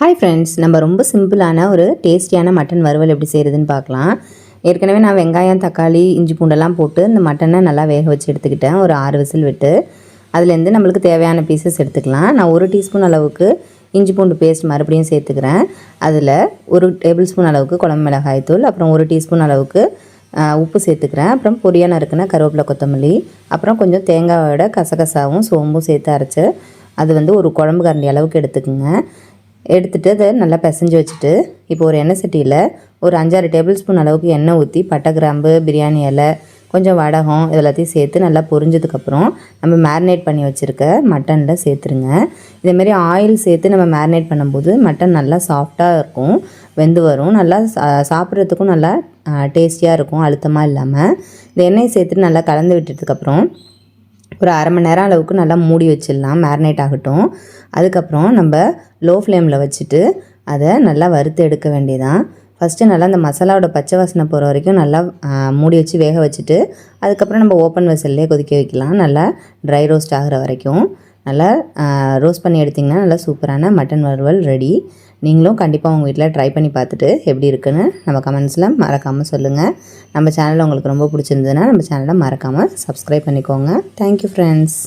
Hi friends, நம்ம ரொம்ப சிம்பிளான ஒரு டேஸ்டியான மட்டன் வறுவல் எப்படி செய்கிறதுன்னு பார்க்கலாம். ஏற்கனவே நான் வெங்காயம், தக்காளி, இஞ்சி பூண்டெல்லாம் போட்டு இந்த மட்டனை நல்லா வேக வச்சு எடுத்துக்கிட்டேன். ஒரு 6 விசில் விட்டு அதுலேருந்து நம்மளுக்கு தேவையான பீசஸ் எடுத்துக்கலாம். நான் 1 டீஸ்பூன் அளவுக்கு இஞ்சி பூண்டு பேஸ்ட் மறுபடியும் சேர்த்துக்கிறேன். அதில் 1 டேபிள் ஸ்பூன் அளவுக்கு குழம்பு மிளகாய் தூள், அப்புறம் 1 டீஸ்பூன் அளவுக்கு உப்பு சேர்த்துக்கிறேன். அப்புறம் பொடியாக நறுக்குன கருவேப்பிலை, கொத்தமல்லி, அப்புறம் கொஞ்சம் தேங்காயோட கசகசாவும் சோம்பும் சேர்த்து அரைச்சி அது வந்து ஒரு குழம்பு கரண்டி அளவுக்கு எடுத்துக்குங்க. எடுத்துகிட்டு அதை நல்லா பிசைஞ்சு வச்சுட்டு இப்போ ஒரு எண்ணெய் சட்டியில் ஒரு 5-6 டேபிள் ஸ்பூன் அளவுக்கு எண்ணெய் ஊற்றி பட்டை, கிராம்பு, பிரியாணி இலை, கொஞ்சம் வடகம் இதெல்லாத்தையும் சேர்த்து நல்லா பொரிஞ்சதுக்கப்புறம் நம்ம மேரினேட் பண்ணி வச்சுருக்க மட்டனில் சேர்த்துருங்க. இதேமாரி ஆயில் சேர்த்து நம்ம மேரினேட் பண்ணும்போது மட்டன் நல்லா சாஃப்டாக இருக்கும், வெந்து வரும், நல்லா சாப்பிட்றதுக்கும் நல்லா டேஸ்டியாக இருக்கும், அழுத்தமாக இல்லாமல். இந்த எண்ணெயை சேர்த்துட்டு நல்லா கலந்து விட்டதுக்கப்புறம் ஒரு அரை மணி நேரம் அளவுக்கு நல்லா மூடி வச்சிடலாம், மேரினேட் ஆகட்டும். அதுக்கப்புறம் நம்ம லோ ஃப்ளேமில் வச்சுட்டு அதை நல்லா வறுத்து எடுக்க வேண்டியதான். ஃபஸ்ட்டு நல்லா அந்த மசாலாவோட பச்சை வாசனை போகிற வரைக்கும் நல்லா மூடி வச்சு வேக வச்சுட்டு அதுக்கப்புறம் நம்ம ஓப்பன் வெசல்லே கொதிக்க வைக்கலாம். நல்லா ட்ரை ரோஸ்ட் ஆகிற வரைக்கும் நல்லா ரோஸ்ட் பண்ணி எடுத்திங்கன்னா நல்லா சூப்பரான மட்டன் வறுவல் ரெடி. நீங்களும் கண்டிப்பாக உங்கள் வீட்டில் ட்ரை பண்ணி பார்த்துட்டு எப்படி இருக்குன்னு நம்ம கமெண்ட்ஸில் மறக்காமல் சொல்லுங்கள். நம்ம சேனலில் உங்களுக்கு ரொம்ப பிடிச்சிருந்ததுன்னா நம்ம சேனலை மறக்காமல் சப்ஸ்கிரைப் பண்ணிக்கோங்க. Thank you friends.